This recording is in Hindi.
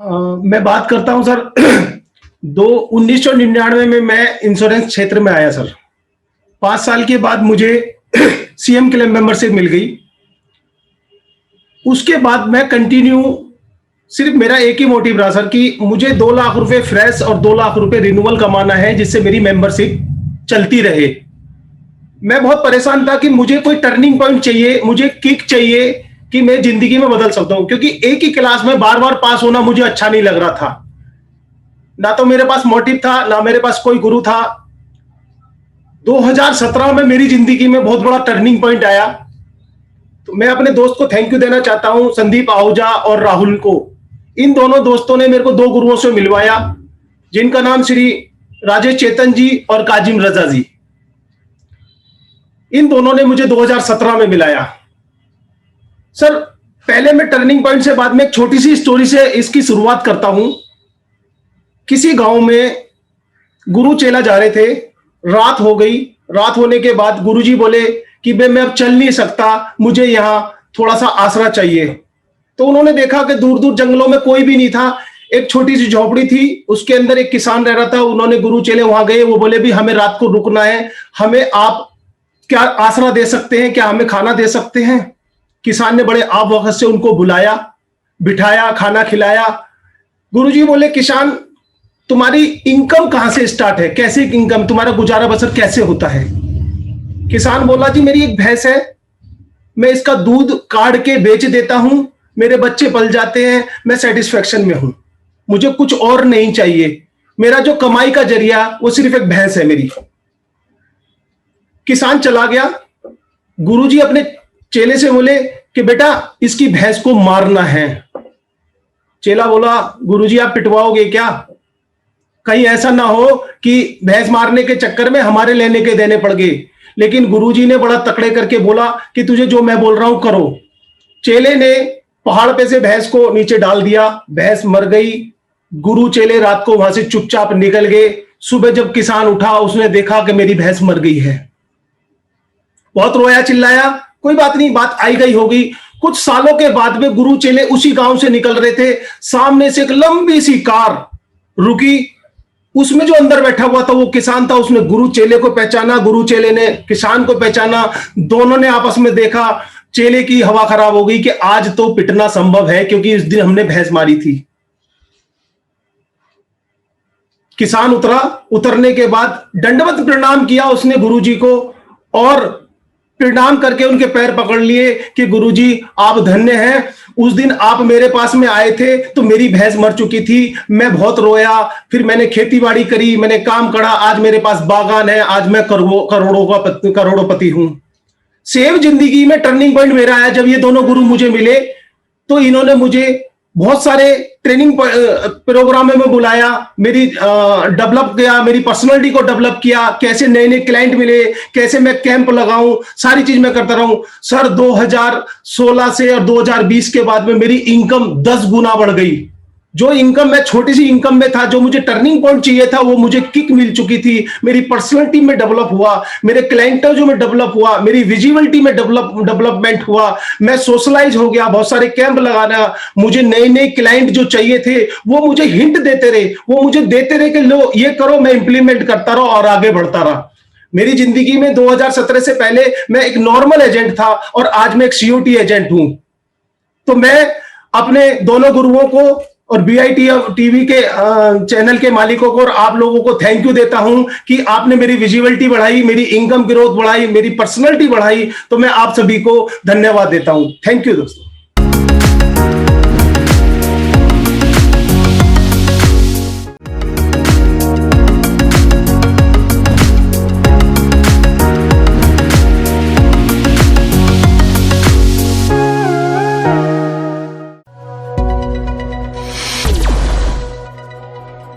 मैं बात करता हूं सर। दो 1999 में मैं इंश्योरेंस क्षेत्र में आया सर। 5 साल के बाद मुझे सीएम क्लेम मेंबरशिप मिल गई। उसके बाद मैं कंटिन्यू, सिर्फ मेरा एक ही मोटिव रहा सर कि मुझे 2 लाख रुपए फ्रेश और 2 लाख रुपए रिन्यूअल कमाना है, जिससे मेरी मेंबरशिप चलती रहे। मैं बहुत परेशान था कि मुझे कोई टर्निंग पॉइंट चाहिए, मुझे किक चाहिए कि मैं जिंदगी में बदल सकता हूं, क्योंकि एक ही क्लास में बार बार पास होना मुझे अच्छा नहीं लग रहा था। ना तो मेरे पास मोटिव था, ना मेरे पास कोई गुरु था। 2017 में मेरी जिंदगी में बहुत बड़ा टर्निंग पॉइंट आया। तो मैं अपने दोस्त को थैंक यू देना चाहता हूं, संदीप आहूजा और राहुल को। इन दोनों दोस्तों ने मेरे को 2 गुरुओं से मिलवाया, जिनका नाम श्री राजेश चेतन जी और काजिम रजा जी। इन दोनों ने मुझे 2017 में मिलाया। सर, पहले मैं टर्निंग पॉइंट से बाद में एक छोटी सी स्टोरी से इसकी शुरुआत करता हूं। किसी गांव में गुरु चेला जा रहे थे, रात हो गई। रात होने के बाद गुरुजी बोले कि मैं अब चल नहीं सकता, मुझे यहां थोड़ा सा आसरा चाहिए। तो उन्होंने देखा कि दूर दूर जंगलों में कोई भी नहीं था। एक छोटी सी झोपड़ी थी, उसके अंदर एक किसान रह रहा था। उन्होंने गुरु चेले वहां गए, वो बोले भी हमें रात को रुकना है, हमें आप क्या आसरा दे सकते हैं, क्या हमें खाना दे सकते हैं। किसान ने बड़े आप वक्त से उनको बुलाया, बिठाया, खाना खिलाया। गुरुजी बोले, किसान तुम्हारी इनकम कहां से स्टार्ट है, कैसे इनकम, तुम्हारा गुजारा बसर कैसे होता है। किसान बोला, जी मेरी एक भैंस है, मैं इसका दूध काढ़ के बेच देता हूं, मेरे बच्चे पल जाते हैं, मैं सेटिस्फेक्शन में हूं, मुझे कुछ और नहीं चाहिए। मेरा जो कमाई का जरिया वो सिर्फ एक भैंस है मेरी। किसान चला गया। गुरुजी अपने चेले से बोले कि बेटा इसकी भैंस को मारना है। चेला बोला, गुरुजी आप पिटवाओगे क्या, कहीं ऐसा ना हो कि भैंस मारने के चक्कर में हमारे लेने के देने पड़ गए। लेकिन गुरुजी ने बड़ा तकड़े करके बोला कि तुझे जो मैं बोल रहा हूं करो। चेले ने पहाड़ पे से भैंस को नीचे डाल दिया, भैंस मर गई। गुरु चेले रात को वहां से चुपचाप निकल गए। सुबह जब किसान उठा, उसने देखा कि मेरी भैंस मर गई है। बहुत रोया चिल्लाया, कोई बात नहीं, बात आई गई होगी। कुछ सालों के बाद में गुरु चेले उसी गांव से निकल रहे थे। सामने से एक लंबी सी कार रुकी। उसमें जो अंदर बैठा हुआ था वो किसान था। उसने गुरु चेले को पहचाना, गुरु चेले ने किसान को पहचाना। दोनों ने आपस में देखा। चेले की हवा खराब हो गई कि आज तो पिटना संभव है, क्योंकि इस दिन हमने भैंस मारी थी। किसान उतरा। उतरने के बाद दंडवत प्रणाम किया उसने गुरुजी को, और प्रणाम करके उनके पैर पकड़ लिए कि गुरुजी आप धन्य हैं। उस दिन आप मेरे पास में आए थे तो मेरी भैंस मर चुकी थी, मैं बहुत रोया, फिर मैंने खेती बाड़ी करी, मैंने काम करा, आज मेरे पास बागान है, आज मैं करोड़ोपति हूं। सेव जिंदगी में टर्निंग पॉइंट मेरा है जब ये दोनों गुरु मुझे मिले। तो इन्होंने मुझे बहुत सारे ट्रेनिंग प्रोग्राम में बुलाया, मेरी डेवलप किया, मेरी पर्सनालिटी को डेवलप किया, कैसे नए नए क्लाइंट मिले, कैसे मैं कैंप लगाऊं, सारी चीज मैं करता रहूं। सर 2016 से और 2020 के बाद में मेरी इनकम 10 गुना बढ़ गई। जो इनकम मैं छोटी सी इनकम में था, जो मुझे टर्निंग पॉइंट चाहिए था, वो मुझे किक मिल चुकी थी। मेरी पर्सनालिटी में डेवलप हुआ, मेरे क्लाइंटल में डेवलप हुआ, मेरी विजिबिलिटी में डेवलपमेंट हुआ, मैं सोशलाइज हो गया, बहुत सारे कैंप लगाना। मुझे नए नए क्लाइंट जो चाहिए थे वो मुझे हिंट देते रहे, वो मुझे देते रहे कि लो ये करो, मैं इंप्लीमेंट करता रहा और आगे बढ़ता रहा। मेरी जिंदगी में 2017 से पहले मैं एक नॉर्मल एजेंट था और आज मैं एक सीओटी एजेंट हूं। तो मैं अपने दोनों गुरुओं को और बीआईटी टीवी के चैनल के मालिकों को और आप लोगों को थैंक यू देता हूं कि आपने मेरी विजिबिलिटी बढ़ाई, मेरी इनकम ग्रोथ बढ़ाई, मेरी पर्सनालिटी बढ़ाई। तो मैं आप सभी को धन्यवाद देता हूं। थैंक यू दोस्तों।